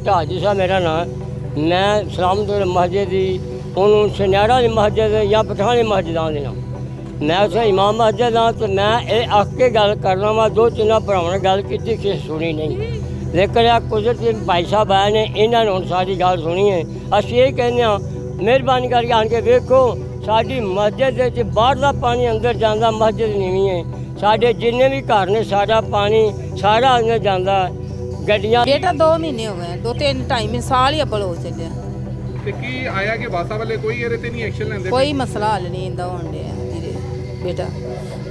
ਢਾਜੀ ਸਾਹਿਬ मेरा नाम, मैं सलामत मस्जिद की उन्होंने सुनहरा की मस्जिद या पठानी मस्जिद देना, मैं उस इमाम मस्जिद हाँ। तो मैं ये आख के गल करना वा, दो तीन भरावां ने गल की किसी सुनी नहीं, लेकिन आ कुदरती भाई साहब आए ने, इन्होंने हुण साडी गल सुनी है। असीं ये कहने मेहरबानी करके आन के वेखो, साडी मस्जिद दे बाहर का पानी अंदर जाता, मस्जिद नीवी है, साडे जिन्ने भी घर ने सारा पानी सारा अंदर जाता, गड्डियां। बेटा 2 महीने हो गए, 2-3 टाइम साल ही अब्बल हो चलिया ਤੇ ਕੀ ਆਇਆ ਕਿ ਵਾਸਾ ਵਾਲੇ ਕੋਈ ਇਹਦੇ ਤੇ ਨਹੀਂ ਐਕਸ਼ਨ ਲੈਂਦੇ? ਕੋਈ ਮਸਲਾ ਹੱਲ ਨਹੀਂ ਇੰਦਾ ਹੋਣ ਡਿਆ ਵੀਰੇ ਬੇਟਾ।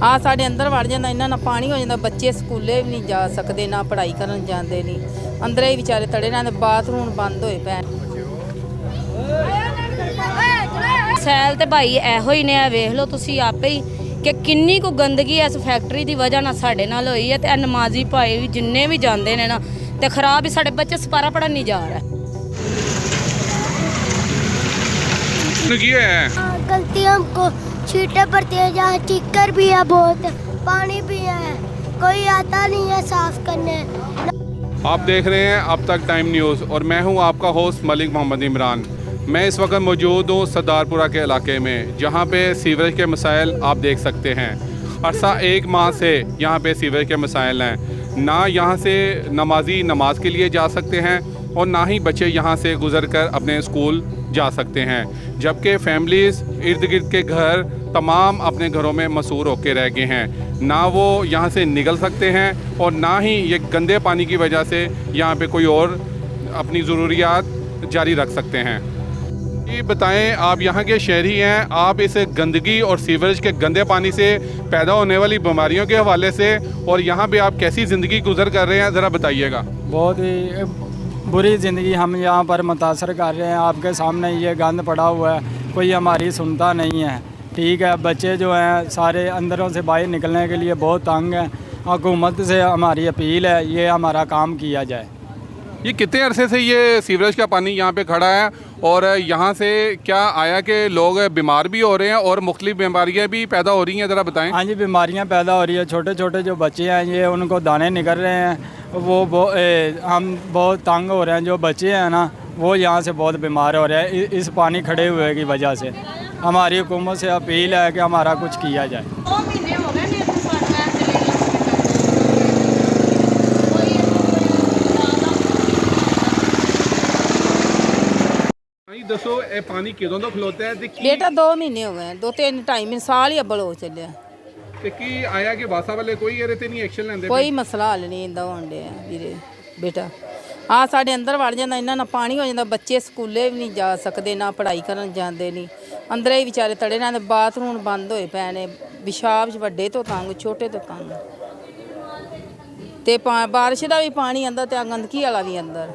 ਆ ਸਾਡੇ ਅੰਦਰ ਵੜ ਜਾਂਦਾ, ਇਹਨਾਂ ਨਾਲ ਪਾਣੀ ਹੋ ਜਾਂਦਾ, ਬੱਚੇ ਸਕੂਲੇ ਵੀ ਨਹੀਂ ਜਾ ਸਕਦੇ, ਨਾ ਪੜ੍ਹਾਈ ਕਰਨ ਜਾਂਦੇ ਨਹੀਂ, ਅੰਦਰੇ ਹੀ ਵਿਚਾਰੇ ਤੜੇ ਨਾਲ, ਬਾਥਰੂਮ ਬੰਦ ਹੋਏ ਪਏ। ਸੈਲ ਤੇ ਭਾਈ ਇਹੋ ਹੀ ਨੇ, ਵੇਖ ਲਓ ਤੁਸੀਂ ਆਪੇ ਹੀ ਕਿ ਕਿੰਨੀ ਕੁ ਗੰਦਗੀ ਇਸ ਫੈਕਟਰੀ ਦੀ ਵਜ੍ਹਾ ਨਾਲ ਸਾਡੇ ਨਾਲ ਹੋਈ ਹੈ। ਤੇ ਨਮਾਜ਼ੀ ਭਾਈ ਵੀ ਜਿੰਨੇ ਵੀ ਜਾਂਦੇ ਨੇ ਨਾ, ਤੇ ਖਰਾਬ ਹੀ ਸਾਡੇ ਬੱਚੇ ਸਪਾਰਾ ਪੜਨ ਨਹੀਂ ਜਾ ਰਹੇ। ਕੀ ਹੈ गलती हमको छींटे पड़ती है, जहाँ चिक्कर भी है, बहुत पानी भी है, कोई आता नहीं है साफ करने। आप देख रहे हैं अब तक टाइम न्यूज़ और मैं हूं आपका होस्ट मलिक मोहम्मद इमरान। मैं इस वक्त मौजूद हूं सरदारपुरा के इलाके में, जहां पे सीवरेज के मसाइल आप देख सकते हैं। अरसा 1 माह से यहां पे सीवरेज के मसाइल हैं, ना यहां से नमाजी नमाज के लिए जा सकते हैं और ना ही बच्चे यहां से गुजर कर अपने स्कूल जा सकते हैं, जबकि फैमिलीज़ इर्द गिर्द के घर तमाम अपने घरों में मसूर होकर रह गए हैं। ना वो यहाँ से निकल सकते हैं और ना ही ये गंदे पानी की वजह से यहाँ पे कोई और अपनी ज़रूरियात जारी रख सकते हैं। ये बताएं, आप यहाँ के शहरी हैं, आप इस गंदगी और सीवरेज के गंदे पानी से पैदा होने वाली बीमारियों के हवाले से और यहाँ पे आप कैसी ज़िंदगी गुजर कर रहे हैं, ज़रा बताइएगा। बहुत ही बुरी ज़िंदगी हम यहाँ पर मुतासर कर रहे हैं। आपके सामने ये गंद पड़ा हुआ है, कोई हमारी सुनता नहीं है। ठीक है, बच्चे जो हैं सारे अंदरों से बाहर निकलने के लिए बहुत तंग हैं। हुकूमत से हमारी अपील है, ये हमारा काम किया जाए। ये कितने अरसे से ये सीवरेज का पानी यहाँ पे खड़ा है और यहाँ से क्या आया कि लोग बीमार भी हो रहे हैं और मुख्तलिफ बीमारियाँ भी पैदा हो रही हैं, ज़रा बताएं। हाँ जी, बीमारियाँ पैदा हो रही है। छोटे छोटे जो बच्चे हैं, ये उनको दाने निकल रहे हैं, हम बहुत तंग हो रहे हैं। जो बच्चे हैं ना, वो यहाँ से बहुत बीमार हो रहे हैं इस पानी खड़े हुए की वजह से। हमारी हुकूमत से अपील है कि हमारा कुछ किया जाए। 2 ਮਹੀਨੇ ਹੋ ਗਏ ਨੇ दसो ये पानी किदों तो खलोता है? बेटा 2 महीने हो गए, 2-3 टाइम साल ही अब्बल हो चलिया ਤੇ ਕੀ ਆਇਆ ਕਿ ਵਾਸਾ ਵਾਲੇ ਕੋਈ ਇਹਦੇ ਤੇ ਨਹੀਂ ਐਕਸ਼ਨ ਲੈਂਦੇ? ਕੋਈ ਮਸਲਾ ਹੱਲ ਨਹੀਂ ਇੰਦਾ ਹੋਣ ਡਿਆ ਵੀਰੇ ਬੇਟਾ। ਆ ਸਾਡੇ ਅੰਦਰ ਵੜ ਜਾਂਦਾ, ਇਹਨਾਂ ਨਾਲ ਪਾਣੀ ਹੋ ਜਾਂਦਾ, ਬੱਚੇ ਸਕੂਲੇ ਵੀ ਨਹੀਂ ਜਾ ਸਕਦੇ, ਨਾ ਪੜ੍ਹਾਈ ਕਰਨ ਜਾਂਦੇ ਨਹੀਂ, ਅੰਦਰੇ ਹੀ ਵਿਚਾਰੇ ਤੜੇ ਨਾਲ, ਬਾਥਰੂਮ ਬੰਦ ਹੋਏ ਪਏ ਨੇ, ਪਿਸ਼ਾਬ 'ਚ ਵੱਡੇ ਤੋਂ ਤੰਗ, ਛੋਟੇ ਤੋਂ ਤੰਗ, ਤੇ ਬਾਰਿਸ਼ ਦਾ ਵੀ ਪਾਣੀ ਆਂਦਾ ਤੇ ਗੰਦਗੀ ਵਾਲਾ ਵੀ ਅੰਦਰ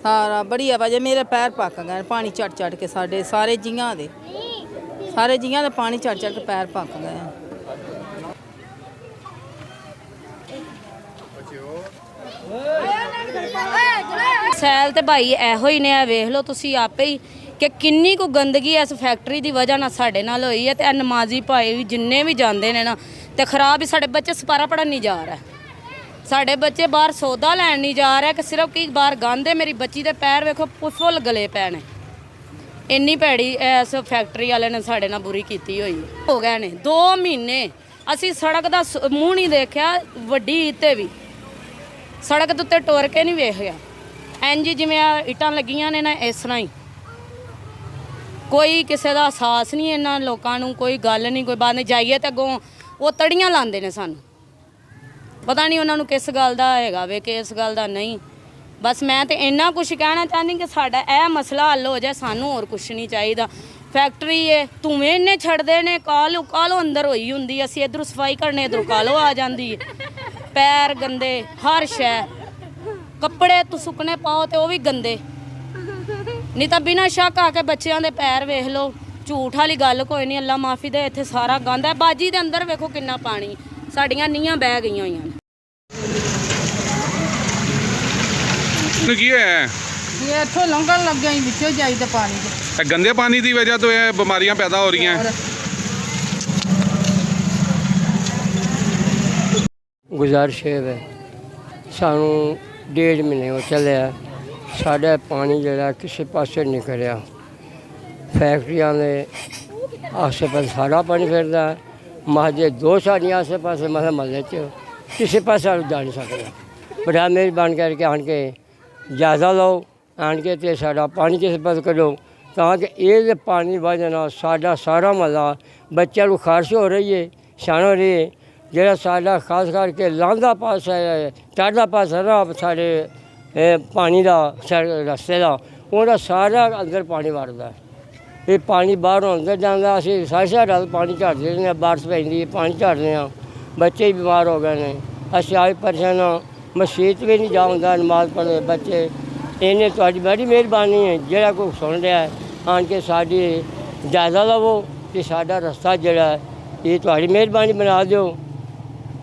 ਸਾਰਾ ਬੜੀ ਆਵਾਜ਼। ਮੇਰੇ ਪੈਰ ਪੱਕ ਗਏ ਪਾਣੀ ਚੜ ਚੜ ਕੇ, ਸਾਡੇ ਸਾਰੇ ਜੀਆਂ ਦੇ ਪਾਣੀ ਚੜ ਚੜ ਕੇ ਪੈਰ ਪੱਕ ਗਏ। ਸੈਲ ਤੇ ਭਾਈ ਇਹੋ ਹੀ ਨੇ, ਵੇਖ ਲਓ ਤੁਸੀਂ ਆਪੇ ਹੀ ਕਿ ਕਿੰਨੀ ਕੁ ਗੰਦਗੀ ਇਸ ਫੈਕਟਰੀ ਦੀ ਵਜ੍ਹਾ ਨਾਲ ਸਾਡੇ ਨਾਲ ਹੋਈ ਹੈ। ਤੇ ਨਮਾਜ਼ੀ ਭਾਈ ਵੀ ਜਿੰਨੇ ਵੀ ਜਾਂਦੇ ਨੇ ਨਾ, ਤੇ ਖਰਾਬ ਹੀ ਸਾਡੇ ਬੱਚੇ ਸਪਾਰਾ ਪੜਨ ਨਹੀਂ ਜਾ ਰਹੇ। ਸਾਡੇ ਬੱਚੇ ਬਾਹਰ ਸੌਦਾ ਲੈਣ ਨਹੀਂ ਜਾ ਰਹੇ, ਕਿ ਸਿਰਫ ਕੀ ਬਾਹਰ ਗੰਦ। ਮੇਰੀ ਬੱਚੀ ਦੇ ਪੈਰ ਵੇਖੋ ਫੁੱਲ ਗਲੇ ਪਏ ਨੇ, ਇੰਨੀ ਭੈੜੀ ਇਸ ਫੈਕਟਰੀ ਵਾਲੇ ਨੇ ਸਾਡੇ ਨਾਲ ਬੁਰੀ ਕੀਤੀ ਹੋਈ ਹੋ ਗਏ ਨੇ। 2 ਮਹੀਨੇ ਅਸੀਂ ਸੜਕ ਦਾ ਮੂੰਹ ਨਹੀਂ ਦੇਖਿਆ, ਵੱਡੀ ਤੇ ਵੀ ਸੜਕ ਦੇ ਉੱਤੇ ਟੁਰ ਕੇ ਨਹੀਂ ਵੇਖਿਆ। ਇੰਝ ਜਿਵੇਂ ਇੱਟਾਂ ਲੱਗੀਆਂ ਨੇ ਨਾ, ਇਸ ਤਰ੍ਹਾਂ ਹੀ ਕੋਈ ਕਿਸੇ ਦਾ ਅਹਿਸਾਸ ਨਹੀਂ ਇਹਨਾਂ ਲੋਕਾਂ ਨੂੰ, ਕੋਈ ਗੱਲ ਨਹੀਂ, ਕੋਈ ਬਾਤ ਨਹੀਂ। ਜਾਈਏ ਤਾਂ ਅੱਗੋਂ ਉਹ ਤੜੀਆਂ ਲਾਉਂਦੇ ਨੇ ਸਾਨੂੰ, ਪਤਾ ਨਹੀਂ ਉਹਨਾਂ ਨੂੰ ਕਿਸ ਗੱਲ ਦਾ ਹੈਗਾ ਵੇ ਕਿ ਇਸ ਗੱਲ ਦਾ ਨਹੀਂ। ਬਸ ਮੈਂ ਤਾਂ ਇੰਨਾ ਕੁਛ ਕਹਿਣਾ ਚਾਹੁੰਦੀ ਕਿ ਸਾਡਾ ਇਹ ਮਸਲਾ ਹੱਲ ਹੋ ਜਾਏ, ਸਾਨੂੰ ਹੋਰ ਕੁਛ ਨਹੀਂ ਚਾਹੀਦਾ। ਫੈਕਟਰੀ ਹੈ, ਧੂਏ ਇੰਨੇ ਛੱਡਦੇ ਨੇ, ਕਾਲੋ ਅੰਦਰ ਹੋਈ ਹੁੰਦੀ। ਅਸੀਂ ਇੱਧਰੋਂ ਸਫਾਈ ਕਰਨੇ, ਇੱਧਰੋਂ ਕਾਲੋ ਆ ਜਾਂਦੀ ਹੈ। ਪੈਰ ਗੰਦੇ, ਹਰ ਸ਼ੈ, ਕੱਪੜੇ ਤੋਂ ਸੁੱਕਣੇ ਪਾਓ ਤੇ ਉਹ ਵੀ ਗੰਦੇ, ਨਹੀਂ ਤਾਂ ਬਿਨਾਂ ਸ਼ੱਕ ਆ ਕੇ ਬੱਚਿਆਂ ਦੇ ਪੈਰ ਵੇਖ ਲਓ। ਝੂਠ ਵਾਲੀ ਗੱਲ ਕੋਈ ਨਹੀਂ, ਅੱਲਾ ਮਾਫੀ ਦੇ। ਇੱਥੇ ਸਾਰਾ ਗੰਦ ਹੈ। ਬਾਜੀ ਦੇ ਅੰਦਰ ਵੇਖੋ ਕਿੰਨਾ ਪਾਣੀ, ਸਾਡੀਆਂ ਨੀਹਾਂ ਬਹਿ ਗਈਆਂ ਹੋਈਆਂ ਨੇ। ਕੀ ਹੈ ਇਹ ਇੱਥੋਂ ਲੰਘਣ ਲੱਗਿਆ ਹੀ ਵਿੱਚੋਂ ਜਾਈਦਾ ਪਾਣੀ ਦੇ। ਗੰਦੇ ਪਾਣੀ ਦੀ ਵਜ੍ਹਾ ਤੋਂ ਇਹ ਬਿਮਾਰੀਆਂ ਪੈਦਾ ਹੋ ਰਹੀਆਂ। गुजारिश है, सानू 1.5 महीने हो चलिया ਸਾਡਾ ਪਾਣੀ ਜਿਹੜਾ ਕਿਸੇ ਪਾਸੇ ਨਹੀਂ ਕਰਿਆ। ਫੈਕਟਰੀਆਂ ਦੇ ਆਸੇ ਪਾਸੇ ਸਾਰਾ ਪਾਣੀ ਫਿਰਦਾ। ਮਹੱਲੇ 2 ਸਾਡੀਆਂ ਆਸੇ ਪਾਸੇ ਮਹੱਲੇ 'ਚ ਕਿਸੇ ਪਾਸੇ ਜਾ ਨਹੀਂ ਸਕਦਾ। ਬੜਾ ਮਿਹਰਬਾਨੀ ਕਰਕੇ ਆਣ ਕੇ ਜਾਇਜ਼ਾ ਲਓ, ਆਣ ਕੇ ਤੇ ਸਾਡਾ ਪਾਣੀ ਕਿਸੇ ਪਾਸੇ ਕੱਢੋ, ਤਾਂ ਕਿ ਇਹ ਪਾਣੀ ਵਜ੍ਹਾ ਨਾਲ ਸਾਡਾ ਸਾਰਾ ਮਹੱਲਾ ਬੱਚਿਆਂ ਨੂੰ ਖਾਰਸ਼ ਹੋ ਰਹੀ ਹੈ, ਛਾਣ ਹੋ ਰਹੀ ਹੈ। ਜਿਹੜਾ ਸਾਡਾ ਖਾਸ ਕਰਕੇ ਲਾਂਘਾ ਪਾਸਾ ਹੈ, ਚੜ੍ਹਦਾ ਪਾਸਾ ਨਾ ਸਾਡੇ ਪਾਣੀ ਦਾ ਰਸਤੇ ਦਾ, ਉਹਦਾ ਸਾਰਾ ਅੰਦਰ ਪਾਣੀ ਵੜਦਾ। ਇਹ ਪਾਣੀ ਬਾਹਰੋਂ ਅੰਦਰ ਜਾਂਦਾ। ਅਸੀਂ ਸਾਰਾ ਰਾਤ ਪਾਣੀ ਝਾੜਦੇ ਰਹਿੰਦੇ ਹਾਂ, ਬਾਰਿਸ਼ ਪੈਂਦੀ ਹੈ ਪਾਣੀ ਝਾੜਦੇ ਹਾਂ, ਬੱਚੇ ਵੀ ਬਿਮਾਰ ਹੋ ਗਏ ਨੇ। ਅਸੀਂ ਆਏ ਪਰੇਸ਼ਾਨ ਹਾਂ, ਮਸਜਿਦ ਵੀ ਨਹੀਂ ਜਾ ਹੁੰਦਾ, ਨਮਾਜ਼ ਪੜ੍ਹਦੇ ਬੱਚੇ। ਇਹਨੇ ਤੁਹਾਡੀ ਬੜੀ ਮਿਹਰਬਾਨੀ ਹੈ, ਜਿਹੜਾ ਕੋਈ ਸੁਣ ਰਿਹਾ ਹੈ ਆਣ ਕੇ ਸਾਡੀ ਜਾਇਜ਼ਾ ਲਵੋ ਅਤੇ ਸਾਡਾ ਰਸਤਾ ਜਿਹੜਾ ਇਹ ਤੁਹਾਡੀ ਮਿਹਰਬਾਨੀ ਬਣਾ ਦਿਓ।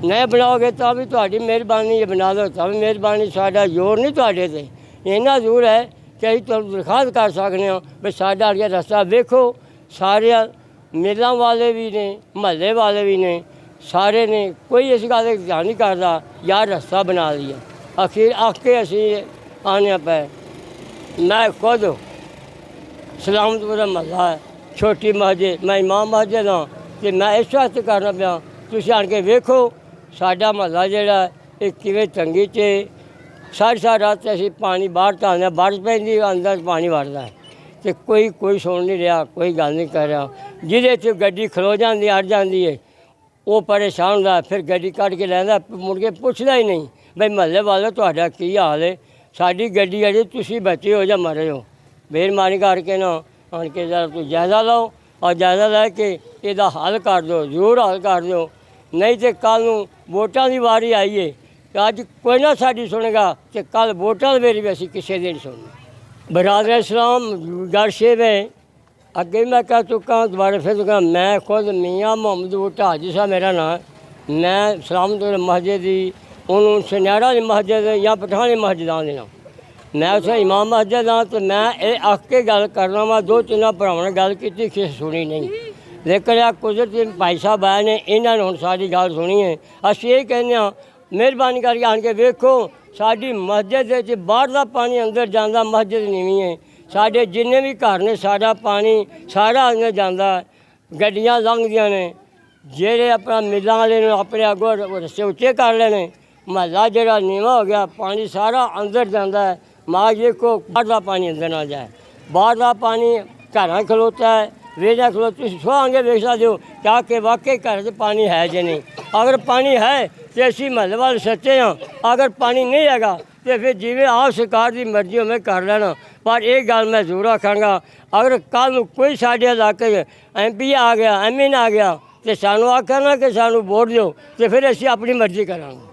ਨਹੀਂ ਬਣਾਓਗੇ ਤਾਂ ਵੀ ਤੁਹਾਡੀ ਮਿਹਰਬਾਨੀ ਹੈ, ਬਣਾ ਦਿਓ ਤਾਂ ਵੀ ਮਿਹਰਬਾਨੀ। ਸਾਡਾ ਜ਼ੋਰ ਨਹੀਂ ਤੁਹਾਡੇ 'ਤੇ, ਇੰਨਾ ਜ਼ੋਰ ਹੈ ਕਿ ਅਸੀਂ ਤੁਹਾਨੂੰ ਦਰਖਾਸਤ ਕਰ ਸਕਦੇ ਹਾਂ ਵੀ ਸਾਡਾ ਅੜੀਆ ਰਸਤਾ ਵੇਖੋ। ਸਾਰੇ ਮੇਲਾਂ ਵਾਲੇ ਵੀ ਨੇ, ਮਹੱਲੇ ਵਾਲੇ ਵੀ ਨੇ, ਸਾਰੇ ਨੇ, ਕੋਈ ਇਸ ਗੱਲ 'ਤੇ ਧਿਆਨ ਨਹੀਂ ਕਰਦਾ ਯਾਰ ਰਸਤਾ ਬਣਾ ਲਈਏ। ਅਖੀਰ ਅੱਕ ਕੇ ਅਸੀਂ ਆਉਣਾ ਪਏ। ਮੈਂ ਖੁਦ ਸਲਾਮਤਪੁਰਾ ਮਹੱਲਾ ਹੈ, ਛੋਟੀ ਮਸਜਿਦ, ਮੈਂ ਇਮਾਮ ਮਸਜਿਦ ਹਾਂ ਅਤੇ ਮੈਂ ਇਸ ਵਾਸਤੇ ਕਰਨਾ ਪਿਆ। ਤੁਸੀਂ ਆਣ ਕੇ ਵੇਖੋ ਸਾਡਾ ਮਹੱਲਾ ਜਿਹੜਾ ਇਹ ਕਿਵੇਂ ਤੰਗੀ 'ਚ। ਸਾਰੀ ਰਾਤ ਅਸੀਂ ਪਾਣੀ ਬਾਹਰ ਢਾਲਦੇ ਹਾਂ, ਬਾਰਿਸ਼ ਪੈਂਦੀ ਅੰਦਰ ਪਾਣੀ ਵੜਦਾ ਅਤੇ ਕੋਈ ਸੁਣ ਨਹੀਂ ਰਿਹਾ, ਕੋਈ ਗੱਲ ਨਹੀਂ ਕਰ ਰਿਹਾ। ਜਿਹਦੇ 'ਚ ਗੱਡੀ ਖਲੋ ਜਾਂਦੀ ਅੜ ਜਾਂਦੀ ਹੈ ਉਹ ਪਰੇਸ਼ਾਨ ਹੁੰਦਾ, ਫਿਰ ਗੱਡੀ ਕੱਢ ਕੇ ਲੈਂਦਾ, ਮੁੜ ਕੇ ਪੁੱਛਦਾ ਹੀ ਨਹੀਂ ਬਈ ਮਹੱਲੇ ਵਾਲੇ ਤੁਹਾਡਾ ਕੀ ਹਾਲ ਹੈ। ਸਾਡੀ ਗੱਡੀ ਅਜੇ ਤੁਸੀਂ ਬਚੇ ਹੋ ਜਾਂ ਮਰੇ ਹੋ। ਮਿਹਰਬਾਨੀ ਕਰਕੇ ਨਾ ਆਣ ਕੇ ਜਰਾ ਤੁਸੀਂ ਜਾਇਜ਼ਾ ਲਓ ਔਰ ਜਾਇਜ਼ਾ ਲੈ ਕੇ ਇਹਦਾ ਹੱਲ ਕਰ ਦਿਓ, ਜ਼ਰੂਰ ਹੱਲ ਕਰ ਦਿਓ। ਨਹੀਂ ਤਾਂ ਕੱਲ੍ਹ ਨੂੰ ਵੋਟਾਂ ਦੀ ਵਾਰੀ ਆਈਏ ਤੇ ਅੱਜ ਕੋਈ ਨਾ ਸਾਡੀ ਸੁਣੇਗਾ ਤੇ ਕੱਲ੍ਹ ਵੋਟਾਂ ਦੇ ਵੇਲੇ ਵੀ ਅਸੀਂ ਕਿਸੇ ਦੀ ਨਹੀਂ ਸੁਣਨੀ। ਬਰਾਦਰ ਇਸਲਾਮ ਗਰਸ਼ੇ में ਅੱਗੇ ਮੈਂ ਕਹਿ ਚੁੱਕਾ, ਦੁਬਾਰਾ ਫਿਰ ਚੁੱਕਾ। ਮੈਂ ਖੁਦ ਮੀਆਂ ਮੁਹੰਮਦ ਬੂਟਾ ਹਾਜੀ ਸਾਹਿਬ ਮੇਰਾ ਨਾਂ। ਮੈਂ ਸਲਾਮਤਪੁਰ ਮਸਜਿਦ ਦੀ ਉਹਨੂੰ ਸੁਨਿਆਰਾ ਦੀ ਮਸਜਿਦ ਜਾਂ ਪਠਾਣੀ ਮਸਜਿਦਾਂ ਦੇ ਨਾਲ ਮੈਂ ਉੱਥੇ ਇਮਾਮ ਮਸਜਿਦ ਹਾਂ। ਅਤੇ ਮੈਂ ਇਹ ਅੱਕ ਕੇ ਗੱਲ ਕਰਨਾ ਵਾ। 2-3 ਭਰਾਵਾਂ ਨੇ ਗੱਲ ਕੀਤੀ, ਕਿਸੇ ਸੁਣੀ ਨਹੀਂ। ਲੇਕਿਨ ਆ ਕੁਦਰਤੀ ਭਾਈ ਸਾਹਿਬ ਆਏ ਨੇ, ਇਹਨਾਂ ਨੇ ਹੁਣ ਸਾਡੀ ਗੱਲ ਸੁਣੀ ਹੈ। ਅਸੀਂ ਇਹ ਕਹਿੰਦੇ ਹਾਂ ਮਿਹਰਬਾਨੀ ਕਰਕੇ ਆਣ ਕੇ ਵੇਖੋ ਸਾਡੀ ਮਸਜਿਦ ਵਿੱਚ ਬਾਹਰ ਦਾ ਪਾਣੀ ਅੰਦਰ ਜਾਂਦਾ, ਮਸਜਿਦ ਨੀਵੀਂ ਹੈ। ਸਾਡੇ ਜਿੰਨੇ ਵੀ ਘਰ ਨੇ ਸਾਡਾ ਪਾਣੀ ਸਾਰਾ ਅੰਦਰ ਜਾਂਦਾ, ਗੱਡੀਆਂ ਲੰਘਦੀਆਂ ਨੇ। ਜਿਹੜੇ ਆਪਣਾ ਮਿਲਾਂ ਵਾਲੇ ਨੂੰ ਆਪਣੇ ਅੱਗੋਂ ਰਸਤੇ ਉੱਚੇ ਕਰ ਲੈਣੇ, ਮਹੱਲਾ ਜਿਹੜਾ ਨੀਵਾਂ ਹੋ ਗਿਆ, ਪਾਣੀ ਸਾਰਾ ਅੰਦਰ ਜਾਂਦਾ ਹੈ। ਮਾਂ ਦੇਖੋ ਬਾਹਰ ਦਾ ਪਾਣੀ ਅੰਦਰ ਨਾ ਜਾਏ। ਬਾਹਰ ਦਾ ਪਾਣੀ ਘਰਾਂ ਖਲੋਤਾ ਹੈ, ਵੇਜਾ ਖਲੋ। ਤੁਸੀਂ ਸੁਹਾਂਗੇ ਵੇਖ ਸਕਦੇ ਹੋ ਕਿਆ ਕਿ ਵਾਕਈ ਘਰ 'ਚ ਪਾਣੀ ਹੈ ਜਾਂ ਨਹੀਂ। ਅਗਰ ਪਾਣੀ ਹੈ ਤਾਂ ਅਸੀਂ ਮਹੱਲੇ ਵਾਲੇ ਸੱਚੇ ਹਾਂ, ਅਗਰ ਪਾਣੀ ਨਹੀਂ ਹੈਗਾ तो फिर जिमें आप सरकार की मर्जी हमें कर लेना। पर एक गल मैं जरूर आखांगा, अगर कल कोई साढ़े इलाके MP आ गया, MN आ गया तो सानू आखा ना कि सानू वोट दो, तो फिर असी अपनी मर्जी करांगे।